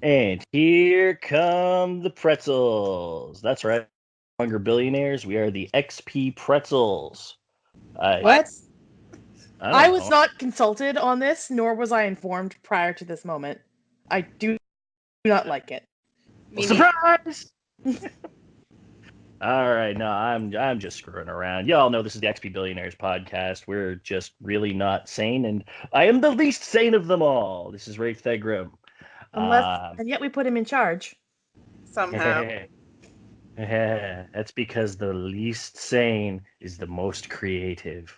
And here come the pretzels. That's right. Hunger Billionaires. We are the XP pretzels. What? I I don't was know. not consulted on this, nor was I informed prior to this moment. I do not like it. Surprise! All right, no, I'm just screwing around. Y'all know this is the XP Billionaires podcast. We're just really not sane, and I am the least sane of them all. This is Rafe Thegrim. And yet we put him in charge. Somehow. That's because the least sane is the most creative.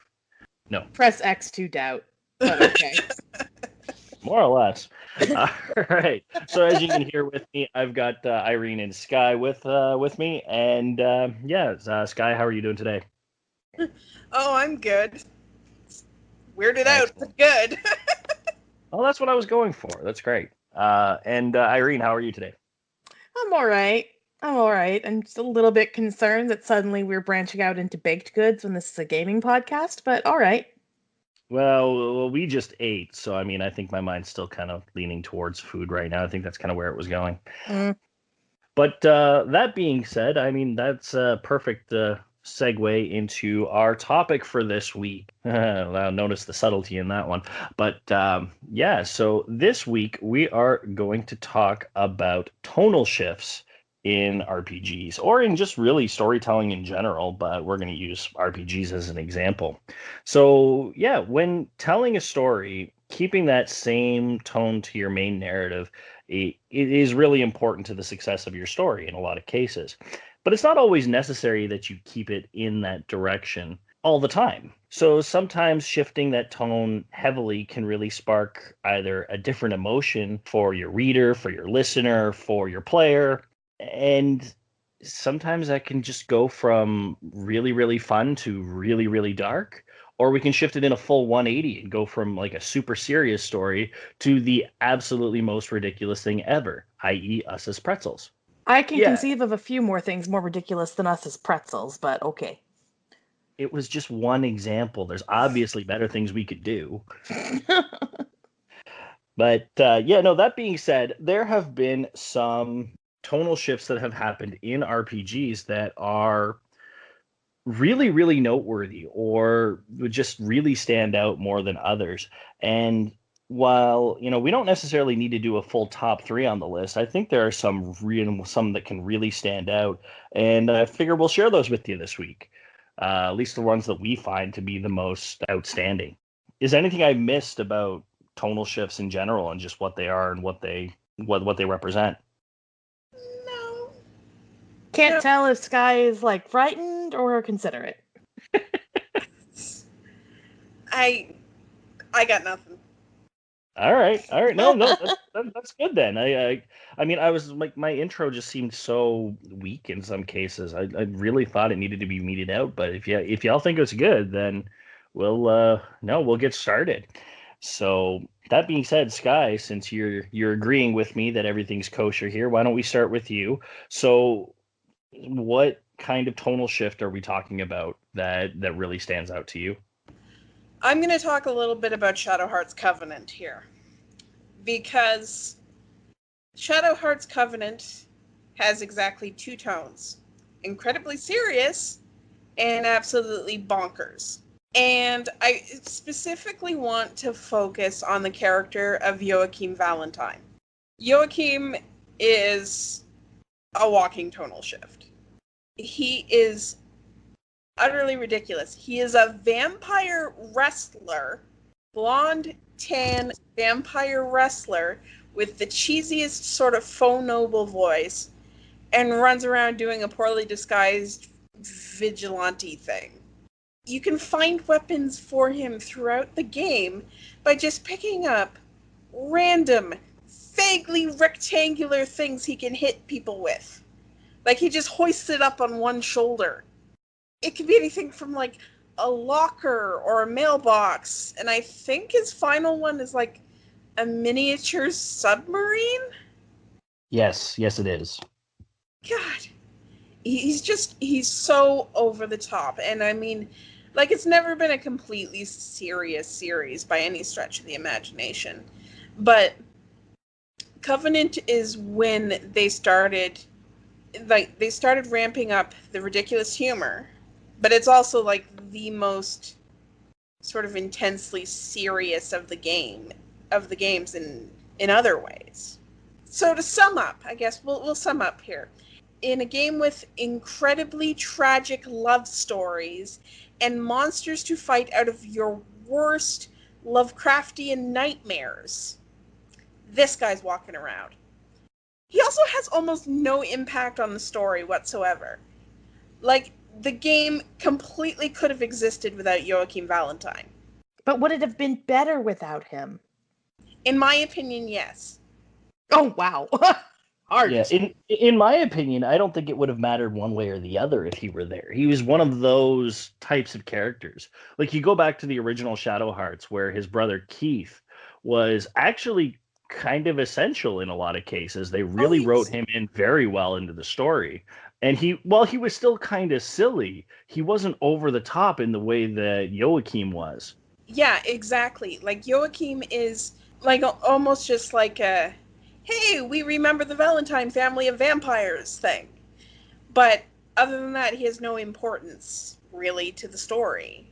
No. Press X to doubt. But okay. More or less. All right. So as you can hear with me, I've got Irene and Sky with me, and Sky, how are you doing today? Oh, I'm good. Weirded out, but good. Oh, that's what I was going for. That's great. And Irene, how are you today? I'm all right. I'm just a little bit concerned that suddenly we're branching out into baked goods when this is a gaming podcast, but all right. Well, we just ate, so I mean, I think my mind's still kind of leaning towards food right now. I think that's kind of where it was going. But that being said, I mean, that's a perfect segue into our topic for this week. I'll notice the subtlety in that one. But so this week we are going to talk about tonal shifts in RPGs, or in just really storytelling in general, but we're going to use RPGs as an example. So yeah, when telling a story, keeping that same tone to your main narrative, it is really important to the success of your story in a lot of cases. But it's not always necessary that you keep it in that direction all the time. So sometimes shifting that tone heavily can really spark either a different emotion for your reader, for your listener, for your player. And sometimes that can just go from really, really fun to really, really dark. Or we can shift it in a full 180 and go from like a super serious story to the absolutely most ridiculous thing ever, i.e. us as pretzels. I can conceive of a few more things more ridiculous than us as pretzels, but okay. It was just one example. There's obviously better things we could do. But that being said, there have been some tonal shifts that have happened in RPGs that are really, really noteworthy or would just really stand out more than others. And while, we don't necessarily need to do a full top 3 on the list, I think there are some that can really stand out. And I figure we'll share those with you this week. At least the ones that we find to be the most outstanding. Is anything I missed about tonal shifts in general and just what they are and what they represent? No. Can't tell if Sky is like frightened or considerate. I got nothing. All right. No, that's good then. I mean, I was like, my intro just seemed so weak in some cases. I really thought it needed to be meted out. But if y'all think it's good, then we'll get started. So that being said, Sky, since you're agreeing with me that everything's kosher here, why don't we start with you? So, what kind of tonal shift are we talking about that really stands out to you? I'm going to talk a little bit about Shadow Heart's Covenant here. Because Shadow Heart's Covenant has exactly 2 tones. Incredibly serious and absolutely bonkers. And I specifically want to focus on the character of Joachim Valentine. Joachim is a walking tonal shift. He is utterly ridiculous. He is a vampire wrestler, blonde, tan vampire wrestler with the cheesiest sort of faux noble voice and runs around doing a poorly disguised vigilante thing. You can find weapons for him throughout the game by just picking up random, vaguely rectangular things he can hit people with. Like he just hoists it up on one shoulder. It could be anything from like a locker or a mailbox. And I think his final one is like a miniature submarine? Yes, it is. God. He's so over the top. And I mean, like, it's never been a completely serious series by any stretch of the imagination. But Covenant is when they started ramping up the ridiculous humor, but it's also like the most sort of intensely serious of the games in other ways. So to sum up, I guess we'll sum up here. In a game with incredibly tragic love stories and monsters to fight out of your worst Lovecraftian nightmares, this guy's walking around. He also has almost no impact on the story whatsoever. Like, the game completely could have existed without Joachim Valentine. But would it have been better without him? In my opinion, yes. Oh, wow. Hard. Yeah, in my opinion, I don't think it would have mattered one way or the other if he were there. He was one of those types of characters. Like, you go back to the original Shadow Hearts, where his brother Keith was actually kind of essential in a lot of cases. They really wrote him in very well into the story. And while he was still kind of silly, he wasn't over the top in the way that Joachim was. Yeah, exactly. Like, Joachim is like almost just like a, hey, we remember the Valentine family of vampires thing. But other than that, he has no importance really to the story.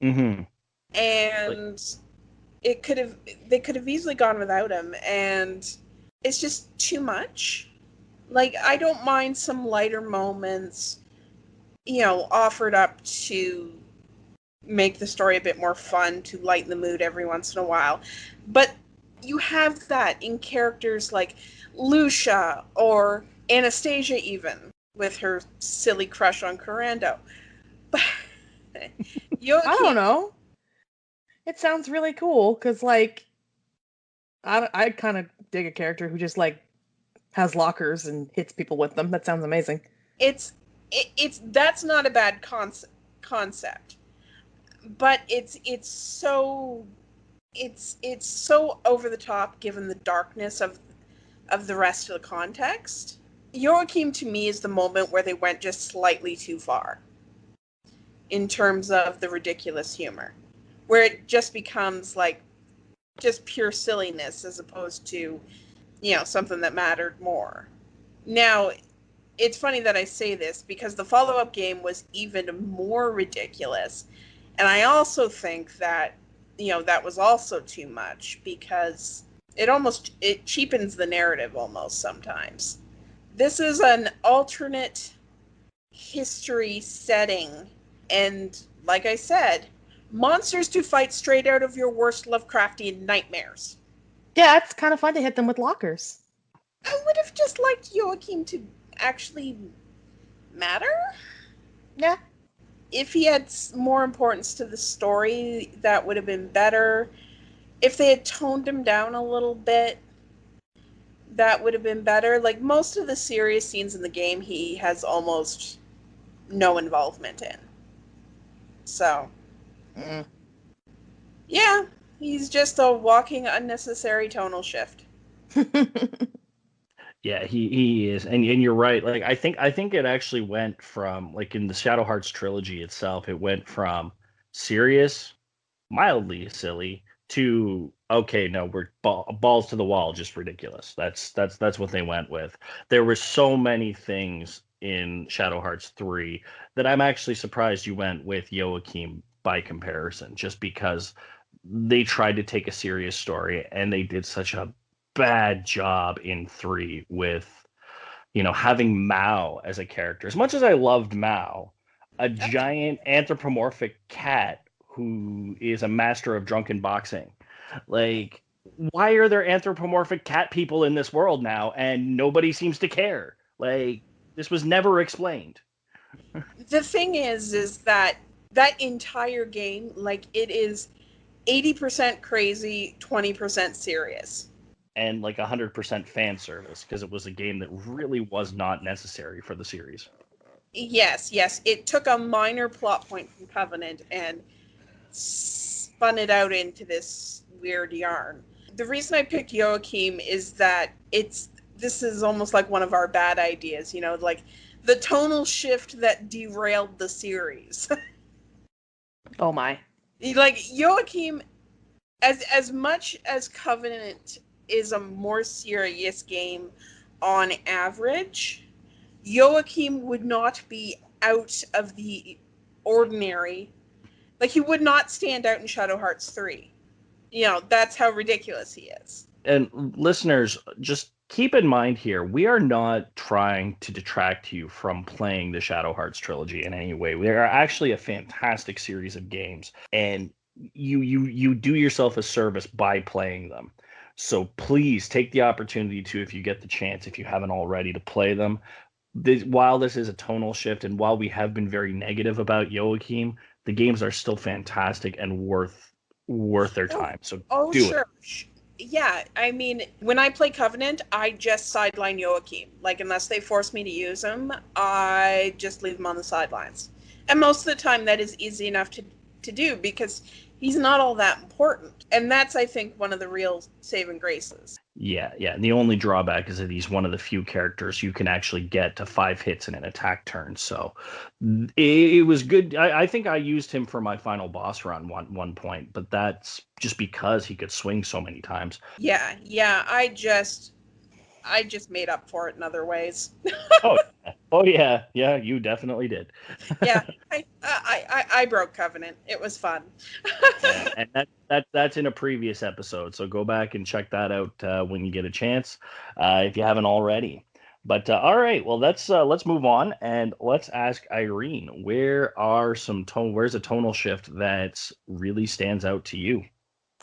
Mm-hmm. And they could have easily gone without him, and it's just too much. Like, I don't mind some lighter moments, offered up to make the story a bit more fun, to lighten the mood every once in a while. But you have that in characters like Lucia or Anastasia, even, with her silly crush on Corando. But I don't know. It sounds really cool, because, like, I kind of dig a character who just, like, has lockers and hits people with them. That sounds amazing. That's not a bad concept. But it's so over the top given the darkness of the rest of the context. Joachim, to me, is the moment where they went just slightly too far in terms of the ridiculous humor, where it just becomes like just pure silliness as opposed to, something that mattered more. Now, it's funny that I say this because the follow-up game was even more ridiculous. And I also think that, that was also too much because it cheapens the narrative almost sometimes. This is an alternate history setting. And like I said, monsters to fight straight out of your worst Lovecraftian nightmares. Yeah, it's kind of fun to hit them with lockers. I would have just liked Joachim to actually matter. Yeah. If he had more importance to the story, that would have been better. If they had toned him down a little bit, that would have been better. Like, most of the serious scenes in the game, he has almost no involvement in. So, yeah, he's just a walking unnecessary tonal shift. Yeah, he is, and you're right. Like, I think it actually went from, like, in the Shadow Hearts trilogy itself, it went from serious, mildly silly, to okay, no, we're balls to the wall, just ridiculous. That's what they went with. There were so many things in Shadow Hearts 3 that I'm actually surprised you went with Joachim by comparison, just because they tried to take a serious story and they did such a bad job in 3 with having Mao as a character. As much as I loved Mao, a giant anthropomorphic cat who is a master of drunken boxing. Like, why are there anthropomorphic cat people in this world now and nobody seems to care? Like, this was never explained. The thing is that entire game, like, it is 80% crazy, 20% serious. And like 100% fan service, because it was a game that really was not necessary for the series. Yes. It took a minor plot point from Covenant and spun it out into this weird yarn. The reason I picked Joachim is that this is almost like one of our bad ideas, like the tonal shift that derailed the series. Oh my. Like, Joachim, as much as Covenant is a more serious game on average, Joachim would not be out of the ordinary. Like, he would not stand out in Shadow Hearts 3. That's how ridiculous he is. And listeners, just keep in mind here, we are not trying to detract you from playing the Shadow Hearts trilogy in any way. They are actually a fantastic series of games, and you do yourself a service by playing them. So please take the opportunity to, if you get the chance, if you haven't already, to play them. While this is a tonal shift, and while we have been very negative about Joachim, the games are still fantastic and worth their time. So do sure. it. Yeah, I mean, when I play Covenant, I just sideline Joachim. Like, unless they force me to use him, I just leave him on the sidelines. And most of the time, that is easy enough to do, because he's not all that important. And that's, I think, one of the real saving graces. Yeah. And the only drawback is that he's one of the few characters you can actually get to 5 hits in an attack turn. So it was good. I think I used him for my final boss run one point, but that's just because he could swing so many times. Yeah. I just made up for it in other ways. Oh yeah, you definitely did. Yeah, I broke Covenant. It was fun. Yeah, and that's in a previous episode, so go back and check that out when you get a chance, if you haven't already. But all right, well, let's move on, and let's ask Irene, where's a tonal shift that really stands out to you?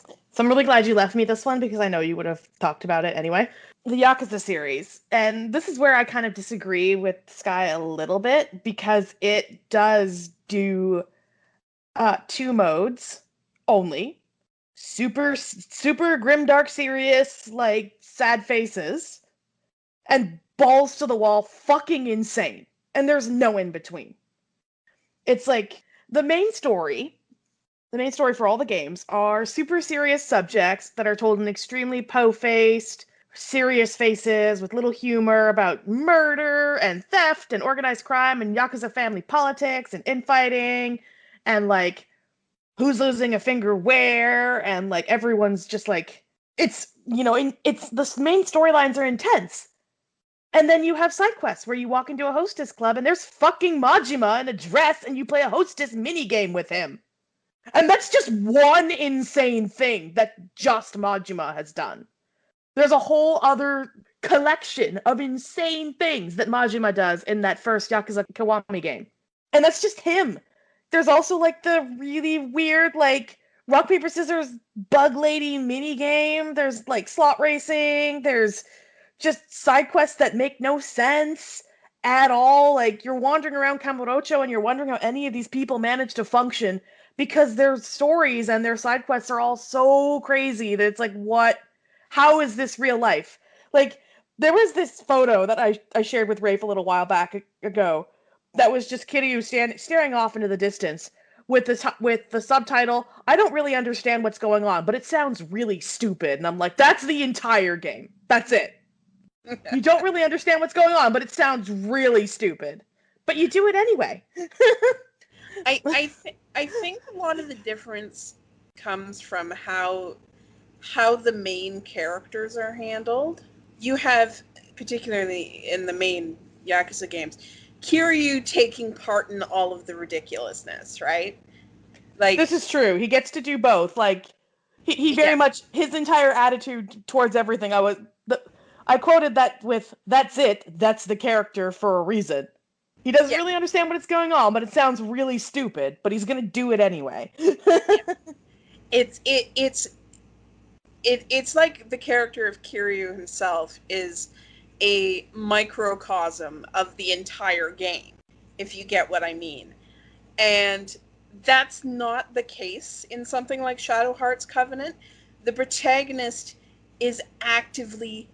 So I'm really glad you left me this one, because I know you would have talked about it anyway. The Yakuza series. And this is where I kind of disagree with Sky a little bit, because it does do 2 modes only. Super grim, dark, serious, like, sad faces. And balls to the wall, fucking insane. And there's no in between. It's like, the main story for all the games are super serious subjects that are told in extremely po-faced, serious faces with little humor about murder and theft and organized crime and Yakuza family politics and infighting and, like, who's losing a finger where, and, like, everyone's just like, it's, the main storylines are intense. And then you have side quests where you walk into a hostess club and there's fucking Majima in a dress and you play a hostess minigame with him. And that's just one insane thing that just Majima has done. There's a whole other collection of insane things that Majima does in that first Yakuza Kiwami game. And that's just him. There's also, like, the really weird, like, rock, paper, scissors, bug lady minigame. There's, like, slot racing. There's just side quests that make no sense at all. Like, you're wandering around Kamurocho and you're wondering how any of these people manage to function, because their stories and their side quests are all so crazy that it's like, how is this real life? Like, there was this photo that I shared with Rafe a little while back ago that was just Kiryu staring off into the distance with the subtitle, "I don't really understand what's going on, but it sounds really stupid." And I'm like, that's the entire game. That's it. You don't really understand what's going on, but it sounds really stupid. But you do it anyway. I think a lot of the difference comes from how the main characters are handled. You have, particularly in the main Yakuza games, Kiryu taking part in all of the ridiculousness, right? Like, this is true. He gets to do both. Like, he very much, his entire attitude towards everything. I quoted that with, "That's it. That's the character for a reason." He doesn't really understand what's going on, but it sounds really stupid. But he's gonna do it anyway. It's like the character of Kiryu himself is a microcosm of the entire game, if you get what I mean. And that's not the case in something like Shadow Hearts Covenant. The protagonist is actively,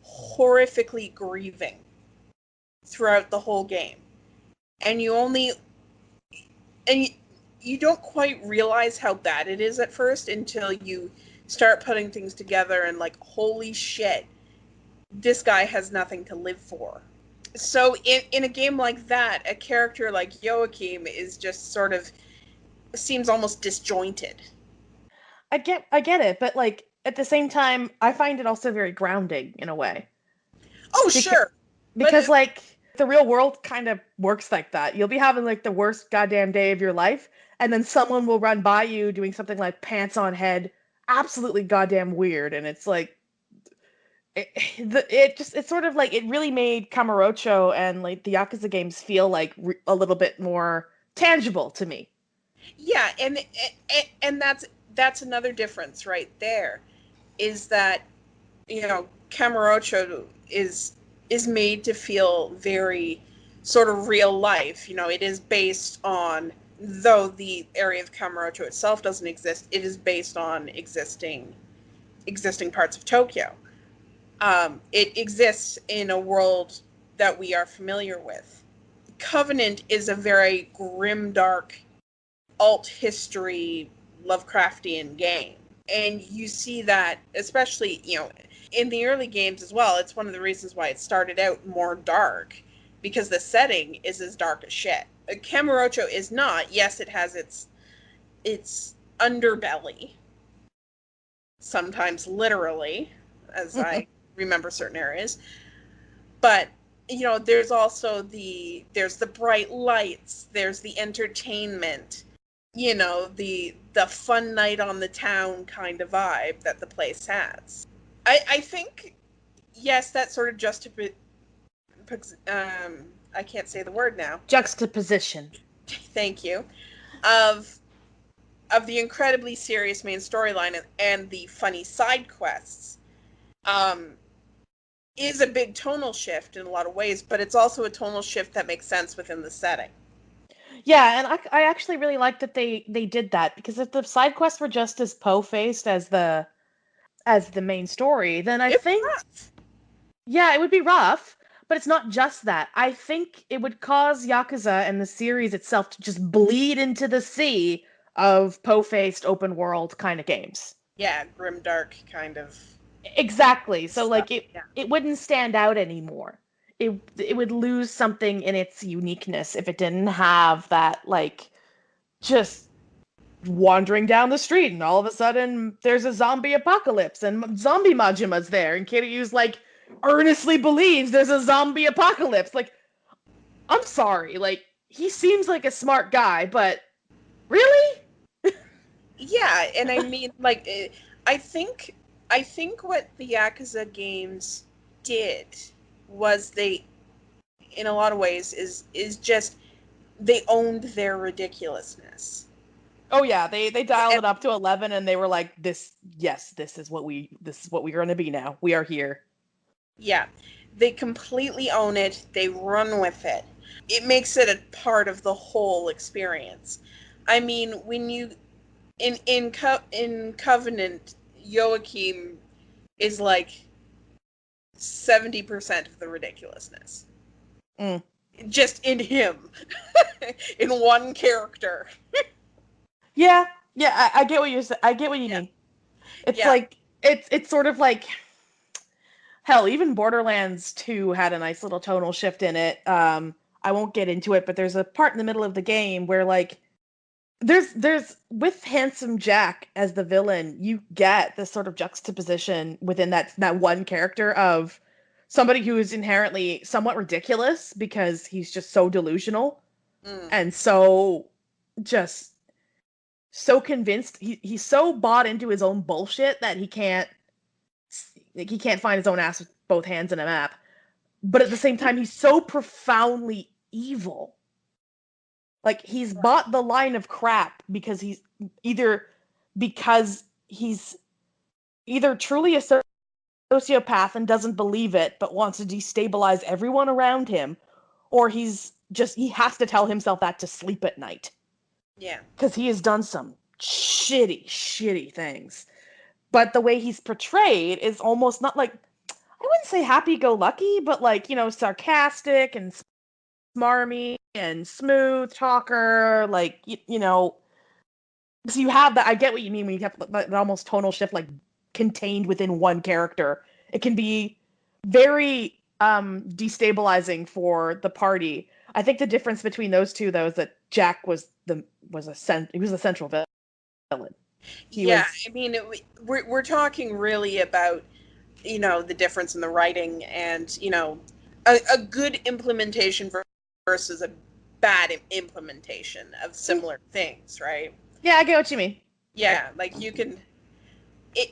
horrifically grieving throughout the whole game. And you don't quite realize how bad it is at first until you start putting things together and, like, holy shit, this guy has nothing to live for. So in a game like that, a character like Joachim is just sort of seems almost disjointed. I get it, but, like, at the same time, I find it also very grounding in a way. Oh, sure. Because like the real world kind of works like that. You'll be having like the worst goddamn day of your life, and then someone will run by you doing something like pants on head, absolutely goddamn weird, and it's like it's sort of like it really made Kamurocho and like the Yakuza games feel like a little bit more tangible to me. Yeah, and that's another difference right there, is that, you know, Kamurocho is made to feel very sort of real life. You know, it is based on, though the area of Kamurocho itself doesn't exist, it is based on existing parts of Tokyo. It exists in a world that we are familiar with. Covenant is a very grim, dark, alt history, Lovecraftian game. And you see that, especially, you know, in the early games as well. It's one of the reasons why it started out more dark, because the setting is as dark as shit. Kamurocho is not. Yes, it has its underbelly, sometimes literally, as I remember certain areas. But, you know, there's also there's the bright lights, there's the entertainment, you know, the fun night on the town kind of vibe that the place has. I think, yes, that sort of I can't say the word now. Juxtaposition. Thank you. Of the incredibly serious main storyline and the funny side quests, is a big tonal shift in a lot of ways, but it's also a tonal shift that makes sense within the setting. Yeah, and I actually really like that they did that, because if the side quests were just as po-faced as the main story, then I think rough. Yeah, it would be rough, but it's not just that. I think it would cause Yakuza and the series itself to just bleed into the sea of po-faced open world kind of games. Yeah, grimdark kind of. Exactly. So stuff. Like it wouldn't stand out anymore. It would lose something in its uniqueness if it didn't have that, like, just wandering down the street and all of a sudden there's a zombie apocalypse and zombie Majima's there and Kiryu's like earnestly believes there's a zombie apocalypse. Like, I'm sorry, like, he seems like a smart guy, but really? Yeah, and I mean, like, I think what the Yakuza games did was they, in a lot of ways, is just they owned their ridiculousness. Oh yeah, they dialed it up to 11 and they were like, this is what we're going to be now. We are here. Yeah. They completely own it. They run with it. It makes it a part of the whole experience. I mean, when you in Covenant, Joachim is like 70% of the ridiculousness. Just in him. In one character. Yeah, I get what you're saying. I get what you mean. It's like it's sort of like, hell, even Borderlands 2 had a nice little tonal shift in it. I won't get into it, but there's a part in the middle of the game where, like, there's with Handsome Jack as the villain, you get this sort of juxtaposition within that one character of somebody who is inherently somewhat ridiculous because he's just so delusional and so just so convinced, he's so bought into his own bullshit that he can't find his own ass with both hands in a map. But at the same time, he's so profoundly evil. Like, he's bought the line of crap because he's either truly a sociopath and doesn't believe it but wants to destabilize everyone around him, or he has to tell himself that to sleep at night. Yeah. Because he has done some shitty things. But the way he's portrayed is almost not like, I wouldn't say happy-go-lucky, but like, you know, sarcastic and smarmy and smooth talker, like, you know, so you have that. I get what you mean when you have that almost tonal shift, like, contained within one character. It can be very destabilizing for the party. I think the difference between those two, though, is that Jack was the central villain. I mean, we're talking really about, the difference in the writing and, a good implementation versus a bad implementation of similar things, right? Yeah, I get what you mean. Yeah, like you can...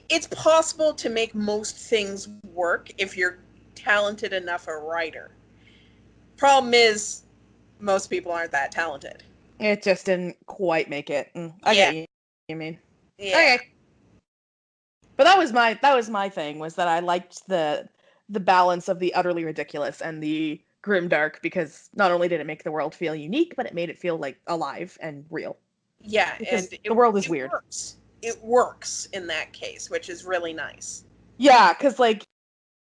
It's possible to make most things work if you're talented enough a writer. Problem is, most people aren't that talented. It just didn't quite make it. I get you mean. Yeah. Okay. But that was my thing, was that I liked the balance of the utterly ridiculous and the grimdark, because not only did it make the world feel unique, but it made it feel like alive and real. Yeah, because and the world is weird. It works in that case, which is really nice. Yeah, because like,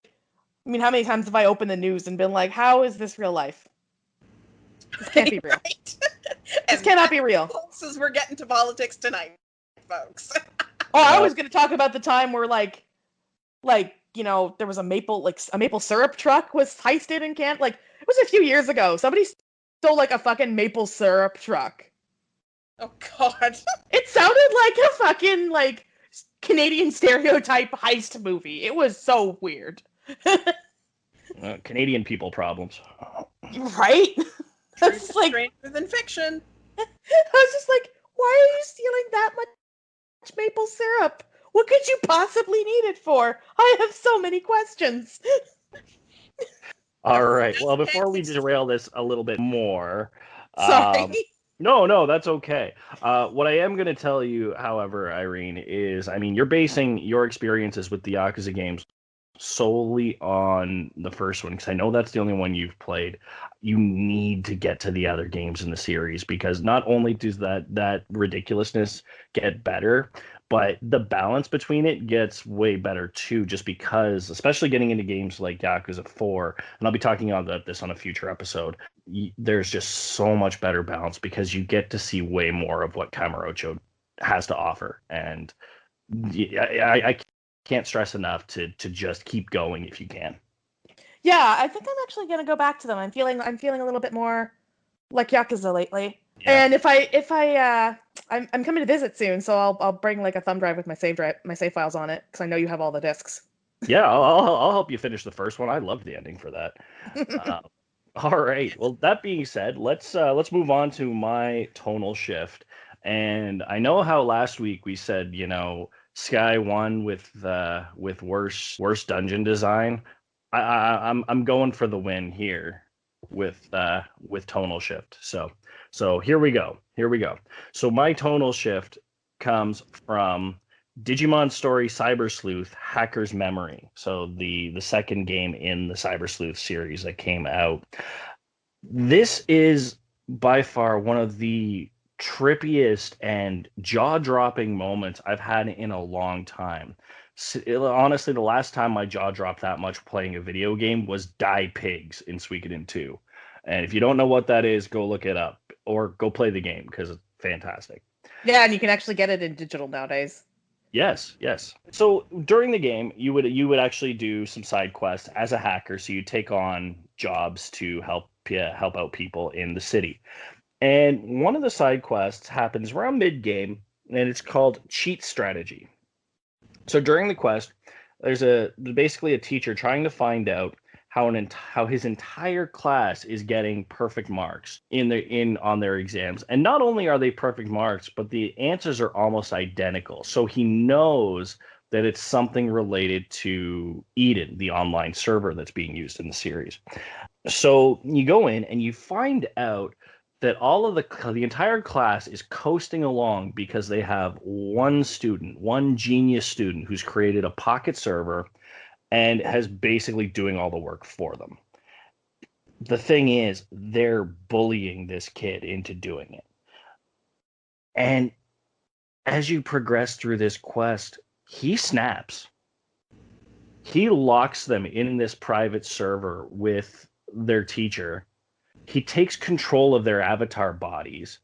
I mean, how many times have I opened the news and been like, how is this real life? This can't be real. Right? This cannot be real. As we're getting to politics tonight, folks. I was going to talk about the time where like there was a maple syrup truck was heisted in Canada. Like, it was a few years ago. Somebody stole like a fucking maple syrup truck. Oh God! It sounded like a fucking like Canadian stereotype heist movie. It was so weird. Canadian people problems. Right? Truth is stranger than fiction. I was just like, why are you stealing that much maple syrup? What could you possibly need it for? I have so many questions. All right. Well, before we derail this a little bit more, sorry. No, that's okay. What I am going to tell you, however, Irene, is, I mean, you're basing your experiences with the Yakuza games solely on the first one, because I know that's the only one you've played. You need to get to the other games in the series, because not only does that ridiculousness get better, but the balance between it gets way better too, just because, especially getting into games like Yakuza 4, and I'll be talking about this on a future episode, there's just so much better balance, because you get to see way more of what Kamurocho has to offer. And I can't stress enough to just keep going if you can. Yeah, I think I'm actually gonna go back to them. I'm feeling a little bit more like Yakuza lately. Yeah. And I'm coming to visit soon, so I'll bring like a thumb drive with my save files on it, because I know you have all the discs. Yeah, I'll help you finish the first one. I loved the ending for that. All right. Well, that being said, let's move on to my tonal shift. And I know how last week we said, Sky won with worst dungeon design. I'm going for the win here with tonal shift. So here we go. So my tonal shift comes from Digimon Story Cyber Sleuth Hacker's Memory. So the second game in the Cyber Sleuth series that came out. This is by far one of the trippiest and jaw-dropping moments I've had in a long time. Honestly, the last time my jaw dropped that much playing a video game was Die Pigs in Suikoden 2. And if you don't know what that is, go look it up or go play the game, because it's fantastic. Yeah, and you can actually get it in digital nowadays. Yes. So during the game, you would actually do some side quests as a hacker. So you take on jobs to help out people in the city. And one of the side quests happens around mid-game, and it's called Cheat Strategy. So during the quest, there's basically a teacher trying to find out how his entire class is getting perfect marks on their exams. And not only are they perfect marks, but the answers are almost identical. So he knows that it's something related to Eden, the online server that's being used in the series. So you go in and you find out that all of the entire class is coasting along because they have one genius student who's created a pocket server and has basically doing all the work for them. The thing is, they're bullying this kid into doing it. And as you progress through this quest, he snaps. He locks them in this private server with their teacher. He takes control of their avatar bodies.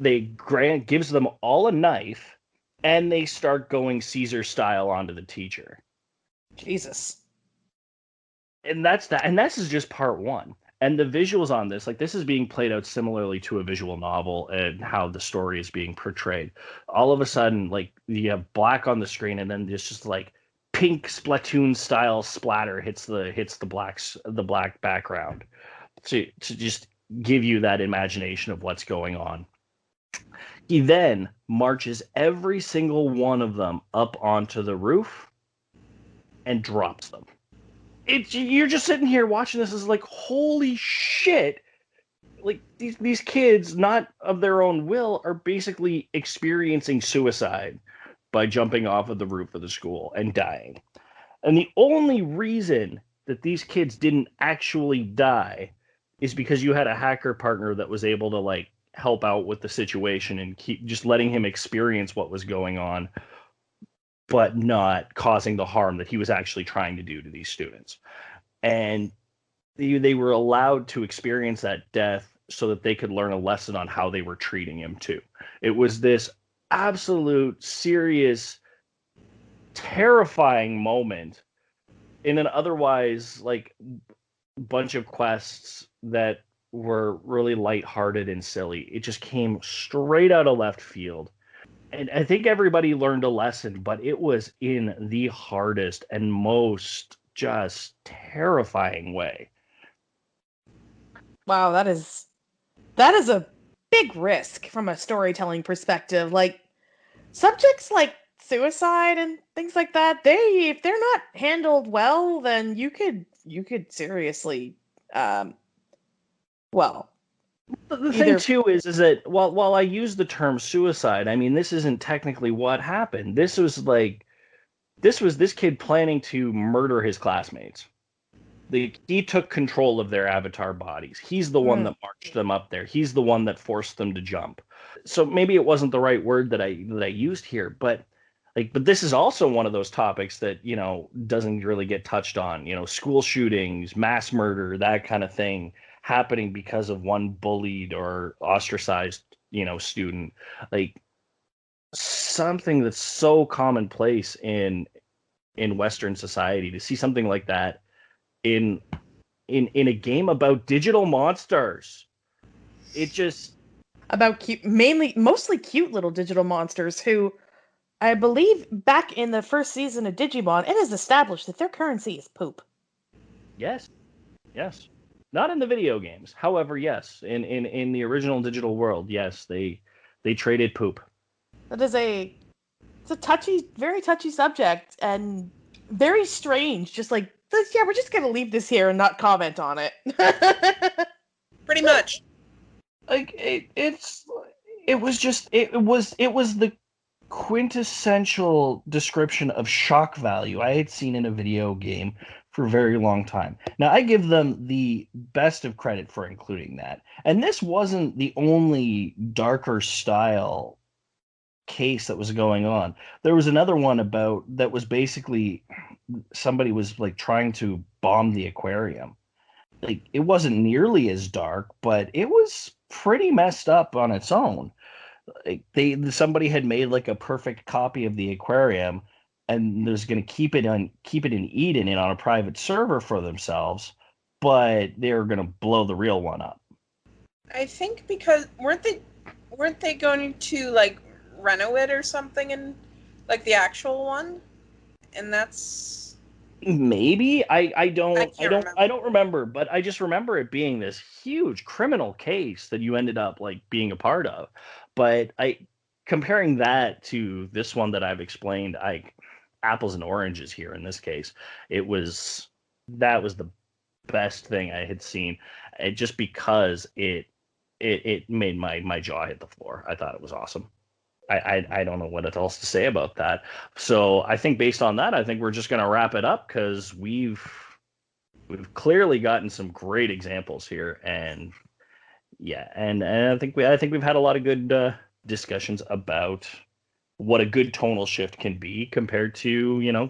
Gives them all a knife, and they start going Caesar style onto the teacher. Jesus. And that's that. And this is just part one. And the visuals on this, like this is being played out similarly to a visual novel and how the story is being portrayed. All of a sudden, like you have black on the screen, and then there's just like pink Splatoon style splatter hits the black background to just give you that imagination of what's going on. He then marches every single one of them up onto the roof and drops them. You're just sitting here watching this as like, holy shit. Like these kids, not of their own will, are basically experiencing suicide by jumping off of the roof of the school and dying. And the only reason that these kids didn't actually die is because you had a hacker partner that was able to like help out with the situation and keep just letting him experience what was going on, but not causing the harm that he was actually trying to do to these students. And they were allowed to experience that death so that they could learn a lesson on how they were treating him too. It was this absolute, serious, terrifying moment in an otherwise like bunch of quests that were really lighthearted and silly. It just came straight out of left field. And I think everybody learned a lesson, but it was in the hardest and most just terrifying way. Wow, that is a big risk from a storytelling perspective. Like subjects like suicide and things like that, if they're not handled well, then you could seriously The thing too is that while I use the term suicide, I mean this isn't technically what happened. This was this kid planning to murder his classmates. He took control of their avatar bodies. He's the one that marched them up there. He's the one that forced them to jump. So maybe it wasn't the right word that I used here, but this is also one of those topics that, you know, doesn't really get touched on. You know, school shootings, mass murder, that kind of thing happening because of one bullied or ostracized, you know, student. Like something that's so commonplace in Western society, to see something like that in a game about digital monsters. It just about mostly cute little digital monsters who, I believe, back in the first season of Digimon, it is established that their currency is poop. Yes. Not in the video games. However, yes, in the original digital world, yes, they traded poop. That is it's a touchy, very touchy subject and very strange. Just like this, yeah, we're just gonna leave this here and not comment on it. Pretty much. Like it was the quintessential description of shock value I had seen in a video game for a very long time. Now, I give them the best of credit for including that. And this wasn't the only darker style case that was going on. There was another one that was basically somebody was like trying to bomb the aquarium. Like it wasn't nearly as dark, but it was pretty messed up on its own. Like somebody had made like a perfect copy of the aquarium and there's going to keep it in Eden and on a private server for themselves, but they're going to blow the real one up. I think because weren't they going to like reno it or something in like the actual one? And that's maybe I don't remember, but I just remember it being this huge criminal case that you ended up like being a part of. But comparing that to this one that I've explained, apples and oranges here in this case. That was the best thing I had seen, just because it made my jaw hit the floor. I thought it was awesome. I don't know what else to say about that. So I think based on that, I think we're just going to wrap it up because we've clearly gotten some great examples here, and yeah, and I think we've had a lot of good discussions about what a good tonal shift can be compared to, you know,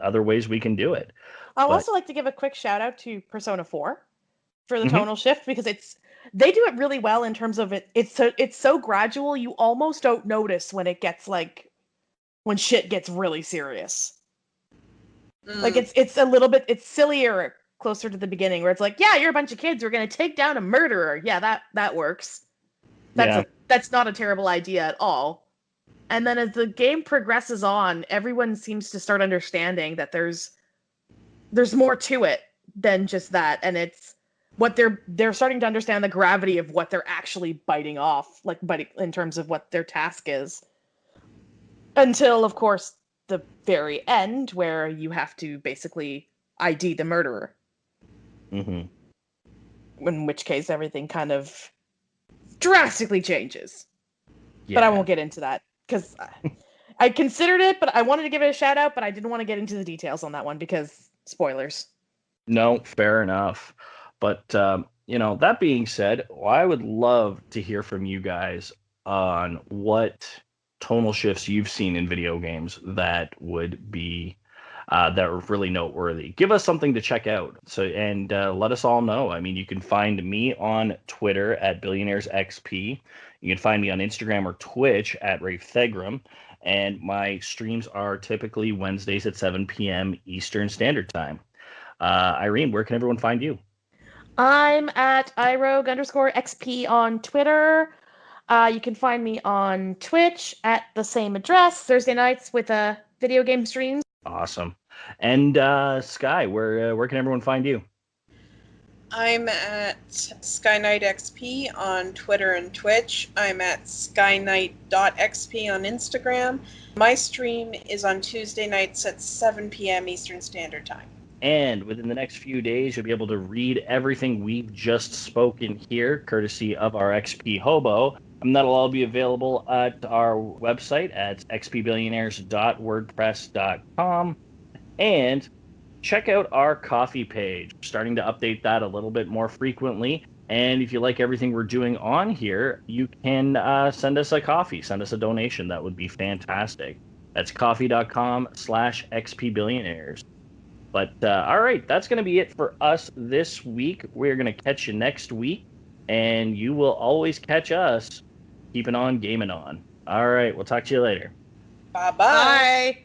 other ways we can do it. I'd also like to give a quick shout out to Persona 4 for the tonal shift, because they do it really well in terms of it's so gradual you almost don't notice when it gets like when shit gets really serious. Like it's a little bit, it's sillier closer to the beginning, where it's like, yeah, you're a bunch of kids, we're gonna take down a murderer. Yeah, that works. That's not a terrible idea at all. And then as the game progresses on, everyone seems to start understanding that there's more to it than just that, and it's what they're starting to understand the gravity of what they're actually biting off, like biting in terms of what their task is. Until, of course, the very end, where you have to basically ID the murderer. Mm-hmm. In which case, everything kind of drastically changes. Yeah. But I won't get into that, because I considered it, but I wanted to give it a shout out, but I didn't want to get into the details on that one, because spoilers. No, fair enough. But, that being said, I would love to hear from you guys on what tonal shifts you've seen in video games that would be that are really noteworthy. Give us something to check out. And let us all know. I mean, you can find me on Twitter at BillionairesXP. You can find me on Instagram or Twitch at RafeThegram. And my streams are typically Wednesdays at 7 p.m. Eastern Standard Time. Irene, where can everyone find you? I'm at irogue_XP on Twitter. You can find me on Twitch at the same address, Thursday nights with video game streams. Awesome. And Sky, where can everyone find you? I'm at SkyKnightXP on Twitter and Twitch. I'm at skyknight.xp on Instagram. My stream is on Tuesday nights at 7 p.m. Eastern Standard Time. And within the next few days, you'll be able to read everything we've just spoken here, courtesy of our XP Hobo. And that'll all be available at our website at xpbillionaires.wordpress.com. And check out our coffee page. We're starting to update that a little bit more frequently. And if you like everything we're doing on here, you can send us a coffee, send us a donation. That would be fantastic. That's coffee.com/xpbillionaires. But all right, that's going to be it for us this week. We're going to catch you next week, and you will always catch us keeping on gaming on. All right, we'll talk to you later. Bye-bye. Bye.